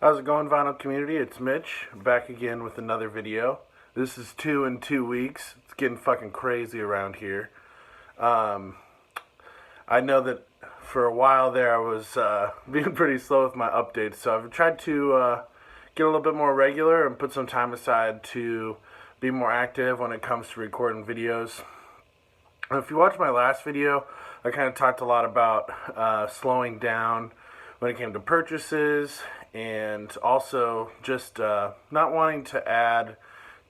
How's it going, vinyl community? It's Mitch, back again with another video. This is 2 in 2 weeks. It's getting fucking crazy around here. Um, I know that for a while there I was being pretty slow with my updates, so I've tried to get a little bit more regular and put some time aside to be more active when it comes to recording videos. And if you watched my last video, I kind of talked a lot about slowing down when it came to purchases, and also just not wanting to add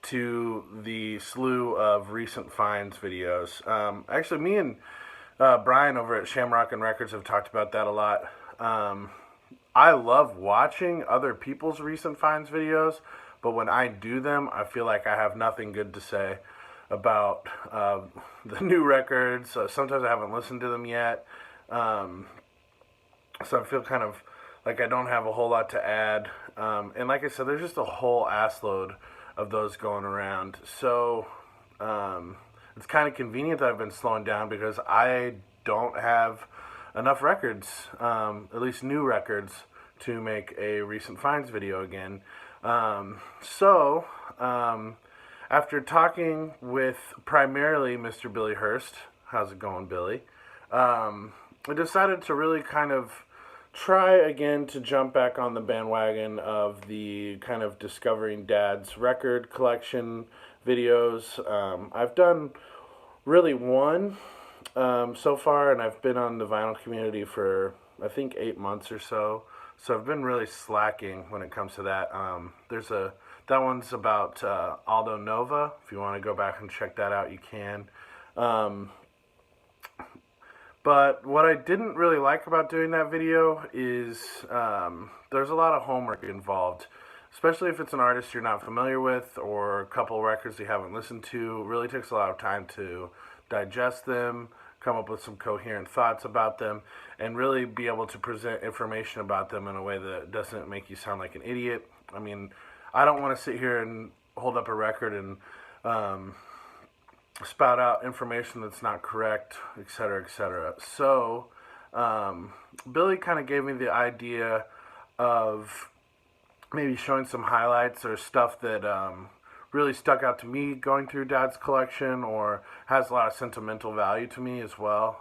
to the slew of recent finds videos. Actually, me and Brian over at Shamrock and Records have talked about that a lot. I love watching other people's recent finds videos, but when I do them, I feel like I have nothing good to say about the new records. Sometimes I haven't listened to them yet. So I feel kind of like I don't have a whole lot to add. And like I said, there's just a whole assload of those going around. So it's kind of convenient that I've been slowing down because I don't have enough records, at least new records, to make a recent finds video again. So after talking with primarily Mr. Billy Hurst, how's it going, Billy? I decided to really kind of try again to jump back on the bandwagon of the kind of discovering Dad's record collection videos. I've done really one so far, and I've been on the vinyl community for I think 8 months or so. So I've been really slacking when it comes to that. That one's about Aldo Nova. If you want to go back and check that out, you can. But what I didn't really like about doing that video is there's a lot of homework involved, especially if it's an artist you're not familiar with or a couple records you haven't listened to. It really takes a lot of time to digest them, come up with some coherent thoughts about them, and really be able to present information about them in a way that doesn't make you sound like an idiot. I mean, I don't want to sit here and hold up a record and spout out information that's not correct, etc., etc. So, Billy kind of gave me the idea of maybe showing some highlights or stuff that really stuck out to me going through Dad's collection or has a lot of sentimental value to me as well.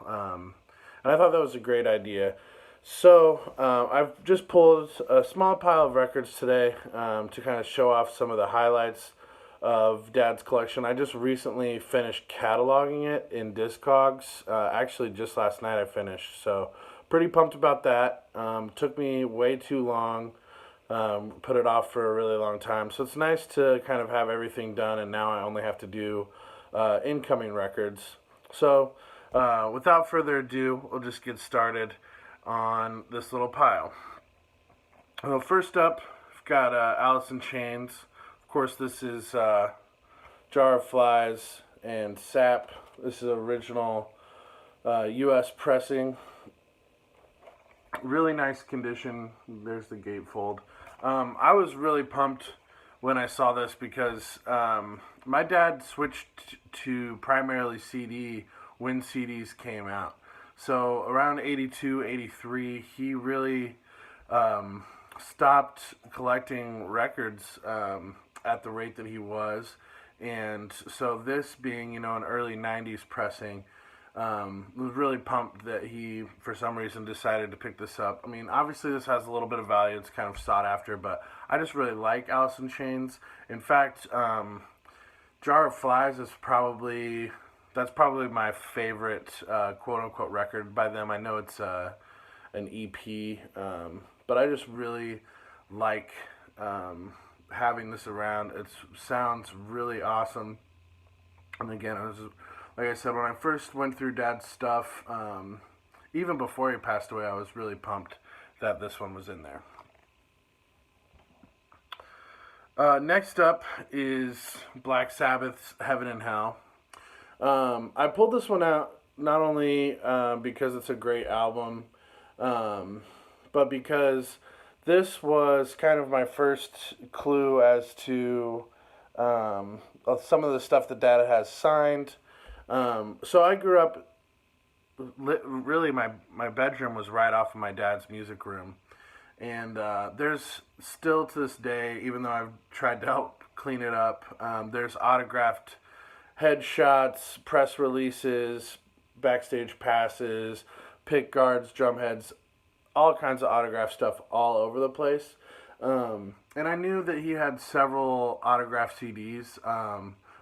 And I thought that was a great idea. So, I've just pulled a small pile of records today to kind of show off some of the highlights of Dad's collection. I just recently finished cataloging it in Discogs. Actually, just last night I finished, so pretty pumped about that. Took me way too long. Put it off for a really long time. So it's nice to kind of have everything done, and now I only have to do incoming records. So without further ado, we'll just get started on this little pile. Well, first up, I've got Alice in Chains. Of course, this is Jar of Flies and Sap. This is original U.S. pressing. Really nice condition. There's the gatefold. I was really pumped when I saw this because my dad switched to primarily CD when CDs came out. So around 82, 83, he really stopped collecting records at the rate that he was. And so this being, an early 90s pressing, was really pumped that he, for some reason, decided to pick this up. I mean, obviously this has a little bit of value. It's kind of sought after, but I just really like Alice in Chains. In fact, Jar of Flies is probably my favorite quote-unquote record by them. I know it's an EP, but I just really like having this around. It sounds really awesome. And again, like I said, when I first went through Dad's stuff, even before he passed away, I was really pumped that this one was in there. Next up is Black Sabbath's Heaven and Hell. I pulled this one out not only because it's a great album, but because this was kind of my first clue as to some of the stuff that Dad has signed. So I grew up, really my bedroom was right off of my dad's music room. And there's still to this day, even though I've tried to help clean it up, there's autographed headshots, press releases, backstage passes, pick guards, drum heads, all kinds of autograph stuff all over the place. And I knew that he had several autographed CDs,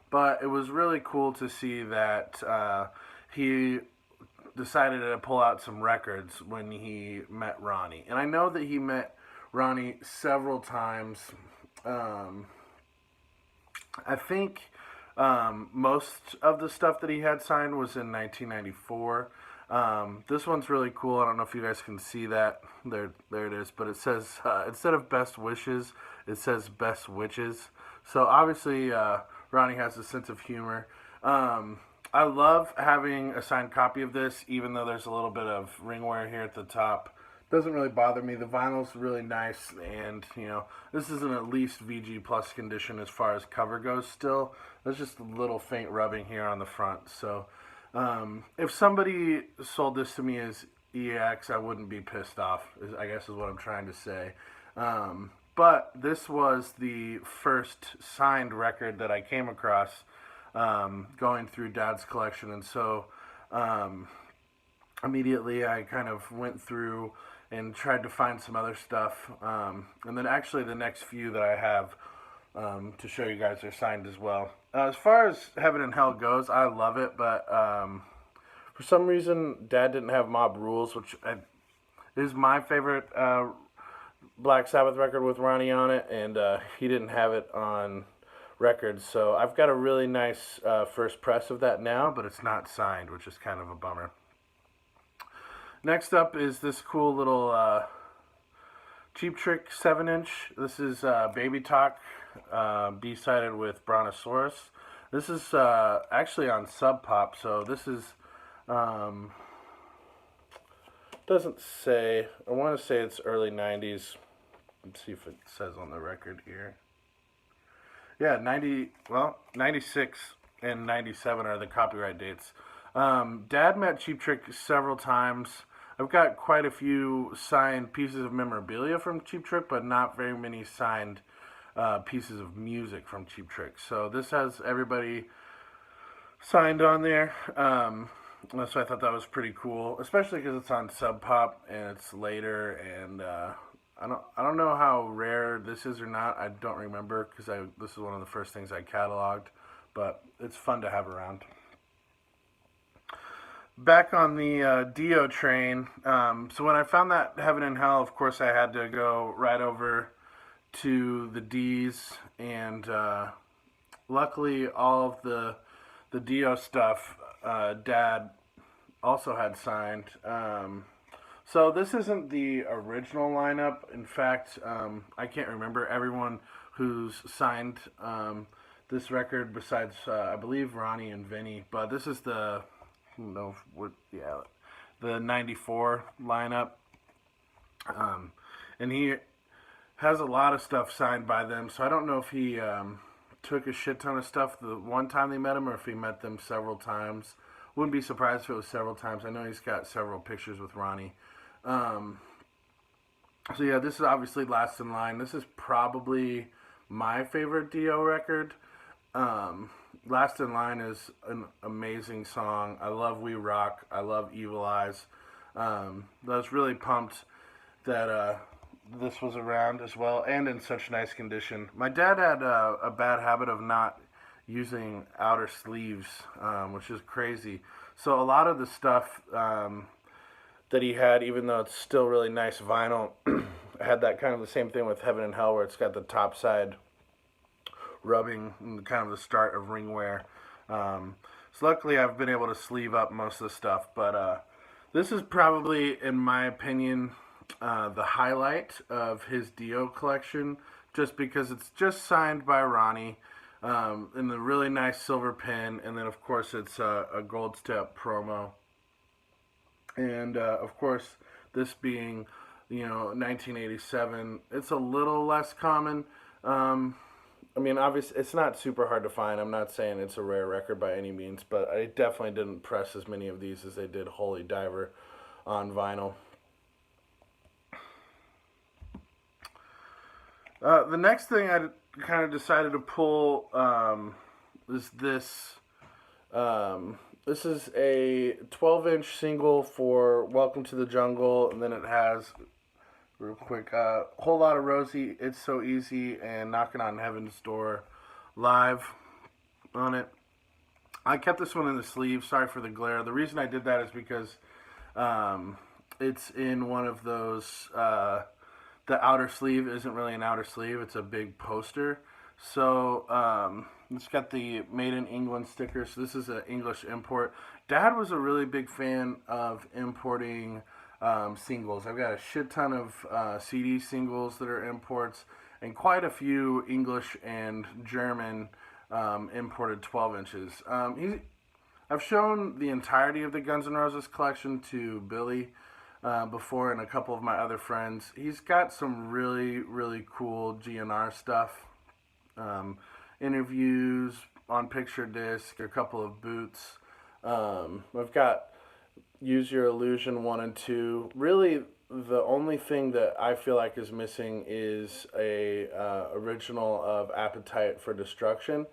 but it was really cool to see that he decided to pull out some records when he met Ronnie. And I know that he met Ronnie several times. I think most of the stuff that he had signed was in 1994. This one's really cool. I don't know if you guys can see that. There it is. But it says, instead of best wishes, it says best witches. So obviously, Ronnie has a sense of humor. I love having a signed copy of this, even though there's a little bit of ring wear here at the top. Doesn't really bother me. The vinyl's really nice, and this is an at least VG plus condition as far as cover goes. Still, there's just a little faint rubbing here on the front. So, if somebody sold this to me as EX, I wouldn't be pissed off. I guess is what I'm trying to say. But this was the first signed record that I came across going through Dad's collection, and so immediately I kind of went through and tried to find some other stuff. And then actually the next few that I have to show you guys are signed as well. As far as Heaven and Hell goes, I love it, but for some reason Dad didn't have Mob Rules, which is my favorite Black Sabbath record with Ronnie on it, and he didn't have it on records. So I've got a really nice first press of that now, but it's not signed, which is kind of a bummer. Next up is this cool little Cheap Trick 7-inch. This is Baby Talk, B-sided with Brontosaurus. This is actually on Sub Pop, so this is, doesn't say, I want to say it's early 90s. Let's see if it says on the record here. Yeah, 96 and 97 are the copyright dates. Dad met Cheap Trick several times. I've got quite a few signed pieces of memorabilia from Cheap Trick, but not very many signed pieces of music from Cheap Trick. So this has everybody signed on there. So I thought that was pretty cool, especially because it's on Sub Pop and it's later, and I don't know how rare this is or not. I don't remember because this is one of the first things I cataloged, but it's fun to have around. Back on the Dio train, so when I found that Heaven and Hell, of course I had to go right over to the D's, and luckily all of the Dio stuff Dad also had signed. So this isn't the original lineup. In fact, I can't remember everyone who's signed this record besides I believe Ronnie and Vinny, but this is the the 94 lineup. And he has a lot of stuff signed by them, so I don't know if he took a shit ton of stuff the one time they met him or if he met them several times. Wouldn't be surprised if it was several times. I know he's got several pictures with Ronnie. So yeah, this is obviously Last in Line. This is probably my favorite Dio record. Last in Line is an amazing song. I love We Rock. I love Evil Eyes. I was really pumped that this was around as well and in such nice condition. My dad had a bad habit of not using outer sleeves, which is crazy. So a lot of the stuff that he had, even though it's still really nice vinyl, had that kind of the same thing with Heaven and Hell, where it's got the top side rubbing, kind of the start of ring wear. So luckily I've been able to sleeve up most of the stuff, but this is probably, in my opinion, the highlight of his Dio collection, just because it's just signed by Ronnie in the really nice silver pin, and then of course it's a gold step promo. And of course, this being 1987, it's a little less common. I mean, obviously, it's not super hard to find. I'm not saying it's a rare record by any means, but I definitely didn't press as many of these as they did Holy Diver on vinyl. The next thing I kind of decided to pull is this. This is a 12-inch single for Welcome to the Jungle, and then it has, real quick, Whole Lot of Rosie, It's So Easy, and Knocking on Heaven's Door live on it. I kept this one in the sleeve. Sorry for the glare. The reason I did that is because it's in one of those. The outer sleeve isn't really an outer sleeve; it's a big poster. So it's got the Made in England sticker. So this is an English import. Dad was a really big fan of importing singles. I've got a shit ton of CD singles that are imports, and quite a few English and German imported 12 inches. I've shown the entirety of the Guns N' Roses collection to Billy before and a couple of my other friends. He's got some really, really cool GNR stuff. Interviews on picture disc, a couple of boots. I've got Use Your Illusion 1 and 2. Really, the only thing that I feel like is missing is a original of Appetite for Destruction.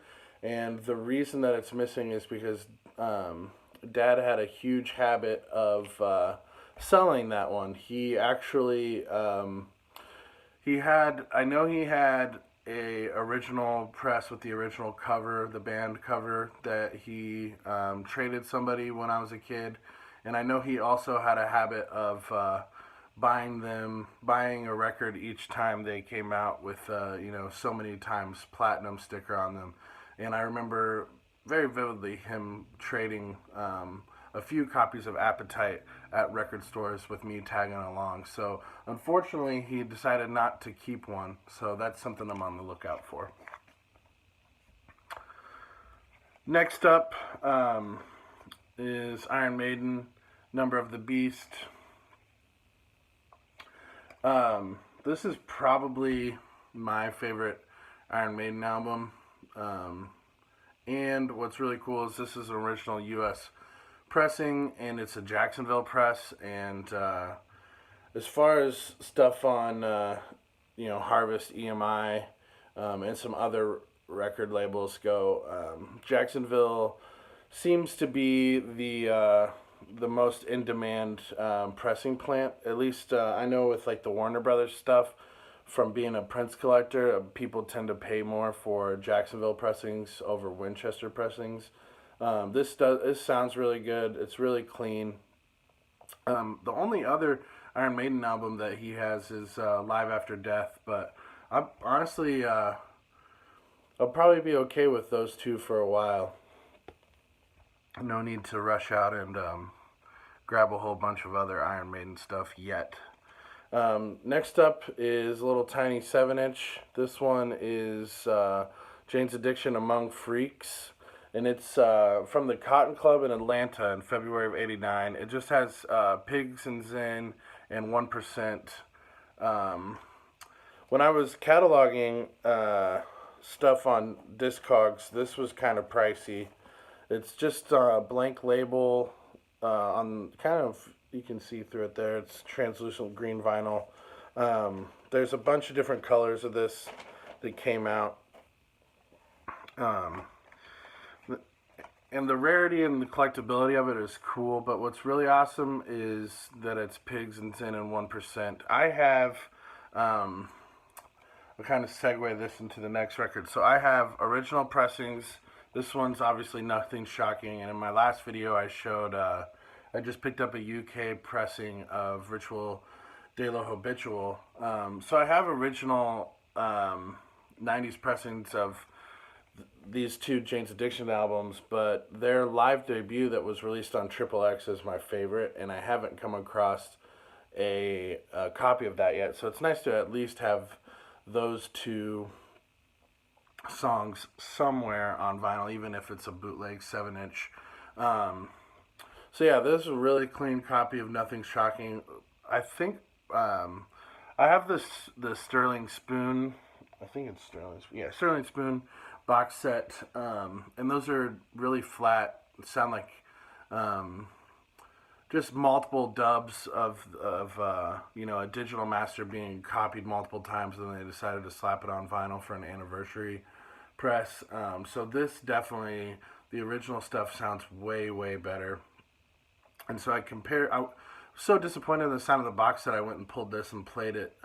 And the reason that it's missing is because Dad had a huge habit of selling that one. He actually, I know he had a original press with the original cover, the band cover, that he traded somebody when I was a kid. And I know he also had a habit of buying a record each time they came out with, so many times platinum sticker on them. And I remember very vividly him trading a few copies of Appetite at record stores with me tagging along. So unfortunately, he decided not to keep one. So that's something I'm on the lookout for. Next up is Iron Maiden, Number of the Beast. This is probably my favorite Iron Maiden album. And what's really cool is this is an original U.S. pressing, and it's a Jacksonville press. And as far as stuff on, Harvest, EMI, and some other record labels go, Jacksonville seems to be the most in-demand pressing plant. At least I know with like the Warner Brothers stuff, from being a Prince collector, people tend to pay more for Jacksonville pressings over Winchester pressings. This sounds really good. It's really clean. The only other Iron Maiden album that he has is Live After Death, but I honestly I'll probably be okay with those two for a while. No need to rush out and grab a whole bunch of other Iron Maiden stuff yet. Next up is a little tiny 7-inch. This one is Jane's Addiction Among Freaks. And it's from the Cotton Club in Atlanta in February of '89. It just has Pigs and Zen and 1%. When I was cataloging stuff on Discogs, this was kind of pricey. It's just a blank label on kind of, you can see through it there. It's translucent green vinyl. There's a bunch of different colors of this that came out. And the rarity and the collectability of it is cool, but what's really awesome is that it's Pigs and Zen and 1%. I have, I'll kind of segue this into the next record. So I have original pressings. This one's obviously Nothing Shocking, and in my last video I showed, I just picked up a UK pressing of Ritual de la Habitual. So I have original 90s pressings of these two Jane's Addiction albums, but their live debut that was released on Triple X is my favorite, and I haven't come across a copy of that yet. So it's nice to at least have those two songs somewhere on vinyl, even if it's a bootleg 7-inch. So yeah, this is a really clean copy of Nothing Shocking. I think I have the Sterling Spoon. I think it's Sterling. Yeah, Sterling Spoon box set, and those are really flat. Sound like just multiple dubs of you know, a digital master being copied multiple times, and then they decided to slap it on vinyl for an anniversary press. So this definitely, the original stuff sounds way better. And so I was so disappointed in the sound of the box that I went and pulled this and played it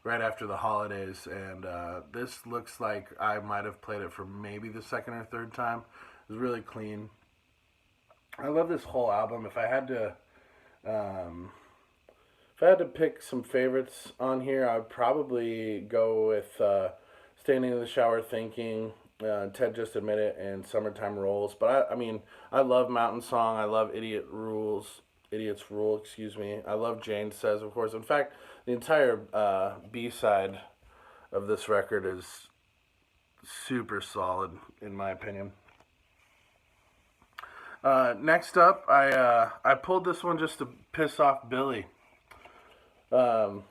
right after the holidays. And this looks like I might have played it for maybe the second or third time. It was really clean. I love this whole album. If I had to pick some favorites on here, I would probably go with Standing in the Shower Thinking, Ted Just Admit It, and Summertime Rolls. But I mean, I love Mountain Song. I love Idiots Rule, excuse me. I love Jane Says, of course. In fact, the entire B-side of this record is super solid, in my opinion. Next up, I pulled this one just to piss off Billy. No,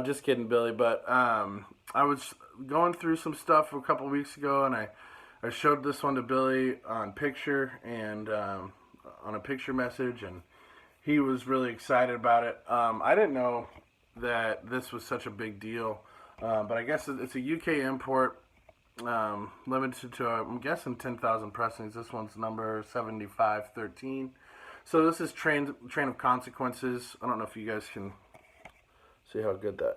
just kidding, Billy. But I was going through some stuff a couple weeks ago, and I showed this one to Billy on picture and on a picture message, and he was really excited about it. I didn't know that this was such a big deal, but I guess it's a UK import. Limited to, I'm guessing, 10,000 pressings. This one's number 7513. So this is Train of Consequences. I don't know if you guys can see how good that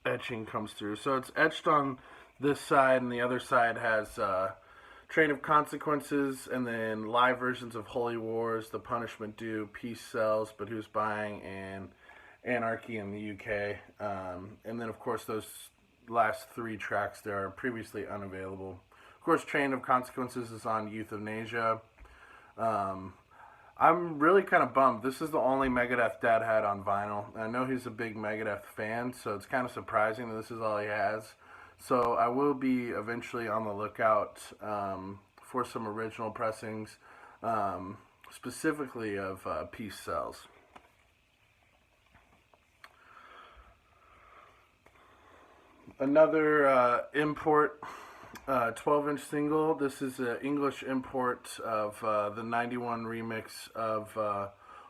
etching comes through. So it's etched on this side, and the other side has Train of Consequences, and then live versions of Holy Wars, The Punishment Due, Peace Sells, But Who's Buying, and Anarchy in the UK. And then, of course, those last three tracks there are previously unavailable. Of course, Train of Consequences is on Euthanasia. I'm really kind of bummed. This is the only Megadeth Dad had on vinyl. I know he's a big Megadeth fan, so it's kind of surprising that this is all he has. So I will be eventually on the lookout for some original pressings, specifically of Peace Sells. Another import, 12-inch single. This is an English import of the 91 remix of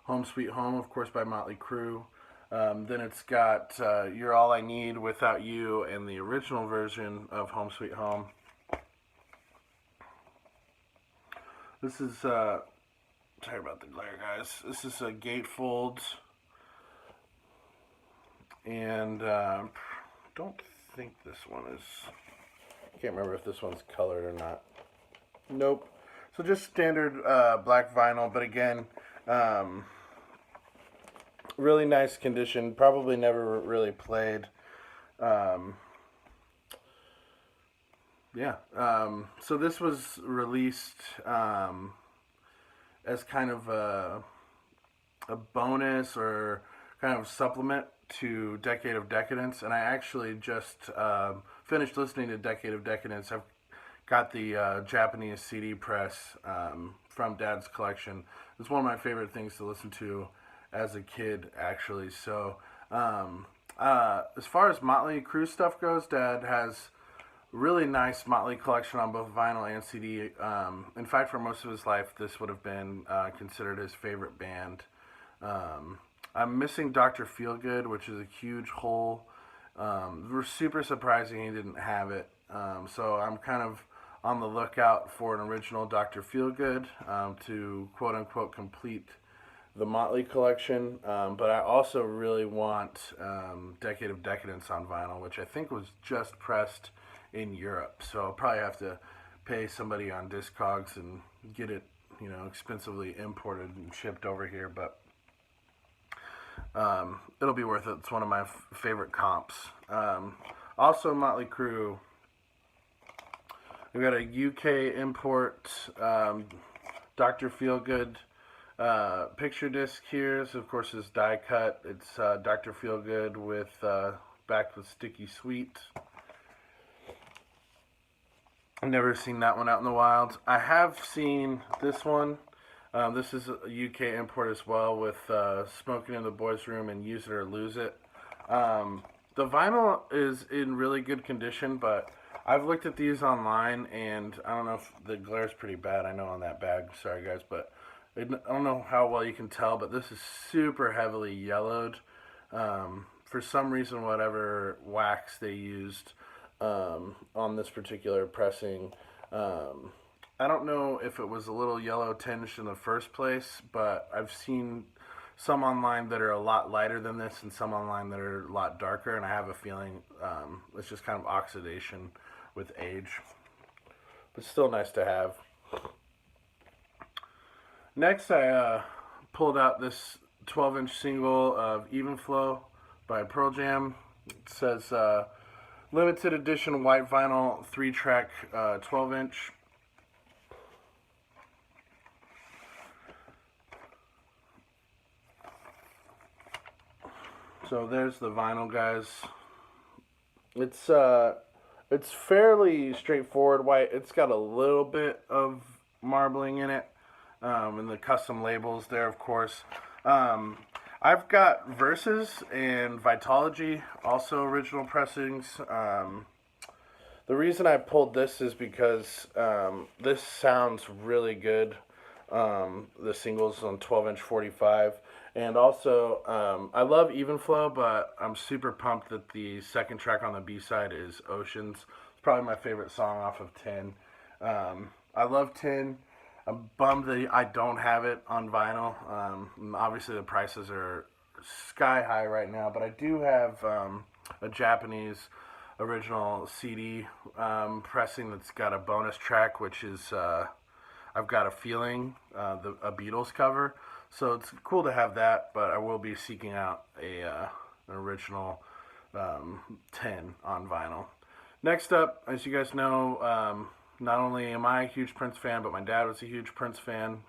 Home Sweet Home, of course, by Motley Crue. Then it's got You're All I Need, Without You, and the original version of Home Sweet Home. This is, sorry about the glare, guys. This is a gatefold, and don't think this one is, I can't remember if this one's colored or not. Nope. So just standard black vinyl, but again, really nice condition. Probably never really played. Yeah. So this was released as kind of a bonus or kind of supplement to Decade of Decadence, and I actually just finished listening to Decade of Decadence. I've got the Japanese CD press from Dad's collection. It's one of my favorite things to listen to as a kid, actually. So as far as Motley Crue stuff goes, Dad has really nice Motley collection on both vinyl and CD. In fact, for most of his life, this would have been considered his favorite band. I'm missing Dr. Feelgood, which is a huge hole. We're super surprising he didn't have it. So I'm kind of on the lookout for an original Dr. Feelgood to quote-unquote complete the Motley collection. But I also really want Decade of Decadence on vinyl, which I think was just pressed in Europe. So I'll probably have to pay somebody on Discogs and get it, you know, expensively imported and shipped over here. But it'll be worth it. It's one of my favorite comps. Also, Motley Crue. We've got a UK import, Dr. Feelgood picture disc here. So, of course, is die cut. It's Dr. Feelgood with backed with Sticky Sweet. I've never seen that one out in the wild. I have seen this one. This is a UK import as well with Smoking in the Boys Room and Use It or Lose It. The vinyl is in really good condition, but I've looked at these online, and I don't know if the glare is pretty bad. I know on that bag. Sorry, guys, but I don't know how well you can tell, but this is super heavily yellowed. For some reason, whatever wax they used on this particular pressing, I don't know if it was a little yellow tinged in the first place, but I've seen some online that are a lot lighter than this and some online that are a lot darker, and I have a feeling it's just kind of oxidation with age. But still nice to have. Next, I pulled out this 12-inch single of Even Flow by Pearl Jam. It says limited edition white vinyl 3-track 12-inch. So there's the vinyl, guys. It's fairly straightforward white. It's got a little bit of marbling in it, and the custom labels there, of course. I've got Versus and Vitology, also original pressings. The reason I pulled this is because this sounds really good. The singles on 12-inch 45. And also, I love Even Flow, but I'm super pumped that the second track on the B-side is Oceans. It's probably my favorite song off of 10. I love 10. I'm bummed that I don't have it on vinyl. Obviously, the prices are sky high right now, but I do have a Japanese original CD pressing that's got a bonus track, which is I've Got a Feeling, a Beatles cover. So it's cool to have that, but I will be seeking out an original 10 on vinyl. Next up, as you guys know, not only am I a huge Prince fan, but my dad was a huge Prince fan.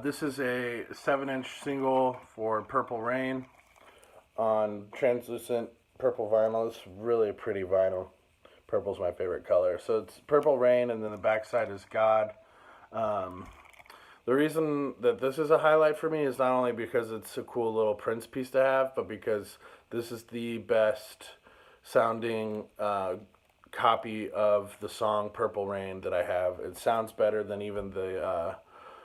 This is a 7-inch single for Purple Rain on translucent purple vinyl. It's really a pretty vinyl. Purple's my favorite color. So it's Purple Rain, and then the backside is God. The reason that this is a highlight for me is not only because it's a cool little Prince piece to have, but because this is the best sounding copy of the song Purple Rain that I have. It sounds better than even the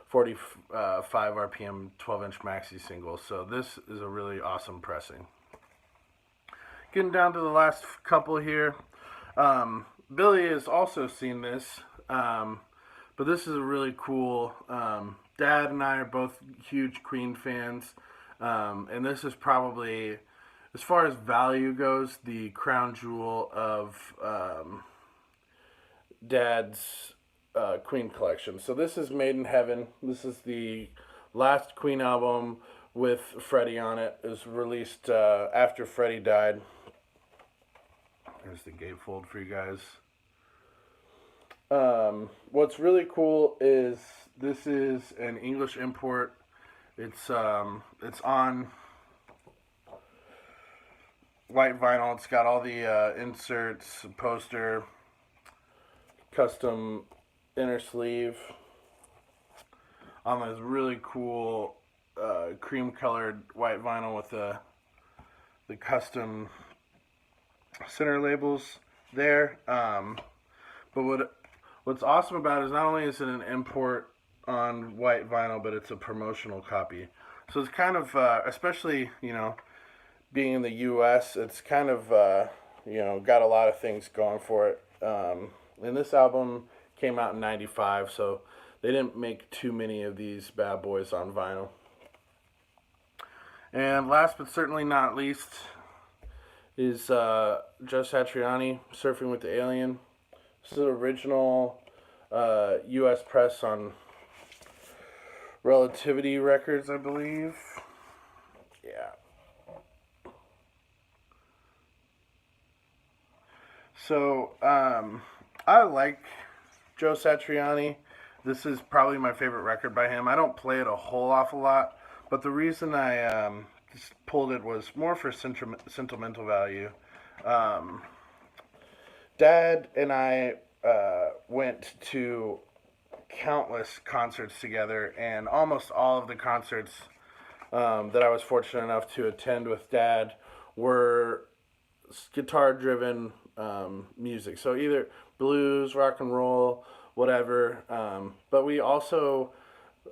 45 RPM 12-inch maxi single. So this is a really awesome pressing. Getting down to the last couple here. Billy has also seen this. But this is a really cool. Dad and I are both huge Queen fans, and this is probably, as far as value goes, the crown jewel of Dad's Queen collection. So this is Made in Heaven. This is the last Queen album with Freddie on it. It was released after Freddie died. There's the gatefold for you guys. What's really cool is this is an English import. It's on white vinyl. It's got all the inserts, poster, custom inner sleeve on this really cool cream colored white vinyl with the custom center labels there. But what's awesome about it is not only is it an import on white vinyl, but it's a promotional copy. So it's kind of, especially, being in the U.S., it's kind of, got a lot of things going for it. And this album came out in 95, so they didn't make too many of these bad boys on vinyl. And last but certainly not least is Joe Satriani, Surfing with the Alien. This is the original U.S. press on Relativity Records, I believe. Yeah. So, I like Joe Satriani. This is probably my favorite record by him. I don't play it a whole awful lot, but the reason I just pulled it was more for sentimental value. Dad and I went to countless concerts together, and almost all of the concerts that I was fortunate enough to attend with Dad were guitar-driven music. So either blues, rock and roll, whatever. But we also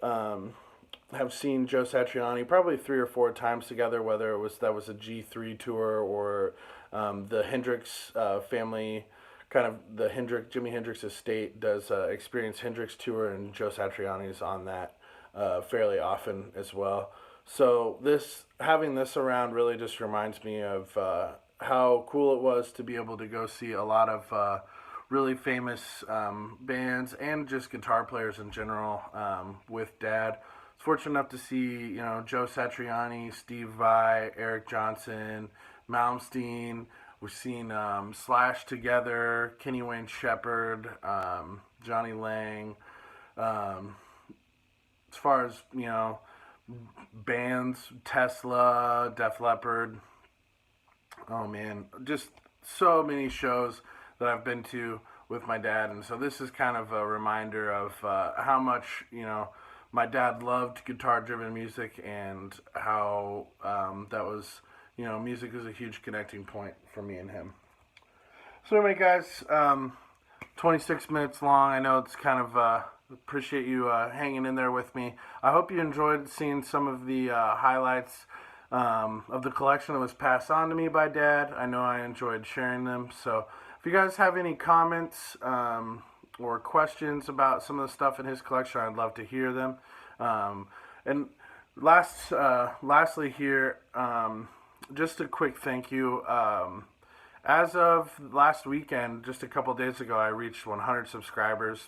have seen Joe Satriani probably 3 or 4 times together, whether that was a G3 tour or the Hendrix family, kind of the Jimi Hendrix estate does Experience Hendrix tour, and Joe Satriani's on that fairly often as well. So having this around really just reminds me of how cool it was to be able to go see a lot of really famous bands and just guitar players in general with Dad. I was fortunate enough to see Joe Satriani, Steve Vai, Eric Johnson, Malmsteen. We've seen Slash together, Kenny Wayne Shepherd, Johnny Lang. As far as bands, Tesla, Def Leppard. Oh man, just so many shows that I've been to with my dad, and so this is kind of a reminder of how much my dad loved guitar-driven music, and how that was music was a huge connecting point for me and him. So anyway, guys, 26 minutes long. I know it's kind of appreciate you hanging in there with me. I hope you enjoyed seeing some of the highlights of the collection that was passed on to me by Dad. I know I enjoyed sharing them. So if you guys have any comments or questions about some of the stuff in his collection, I'd love to hear them. And lastly here, just a quick thank you. As of last weekend, just a couple days ago, I reached 100 subscribers.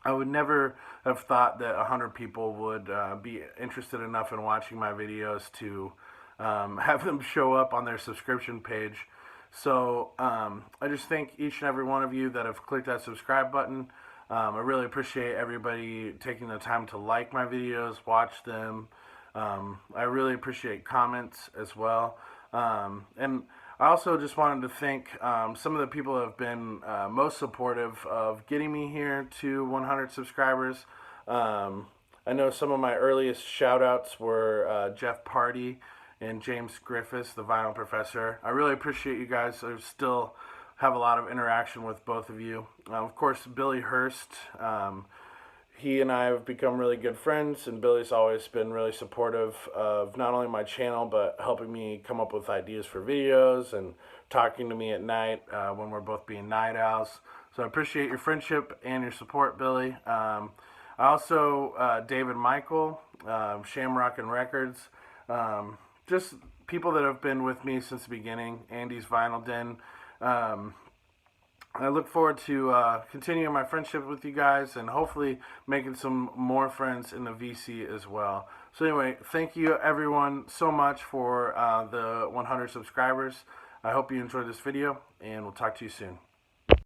I would never have thought that 100 people would be interested enough in watching my videos to have them show up on their subscription page. So I just thank each and every one of you that have clicked that subscribe button. I really appreciate everybody taking the time to like my videos, watch them. I really appreciate comments as well. And I also just wanted to thank some of the people that have been most supportive of getting me here to 100 subscribers. I know some of my earliest shout-outs were Jeff Party and James Griffiths, the Vinyl Professor. I really appreciate you guys. I still have a lot of interaction with both of you. Of course, Billy Hurst. He and I have become really good friends, and Billy's always been really supportive of not only my channel, but helping me come up with ideas for videos and talking to me at night when we're both being night owls. So I appreciate your friendship and your support, Billy. I also, David Michael, Shamrock and Records, just people that have been with me since the beginning, Andy's Vinyl Den. I look forward to continuing my friendship with you guys and hopefully making some more friends in the VC as well. So anyway, thank you everyone so much for the 100 subscribers. I hope you enjoyed this video, and we'll talk to you soon.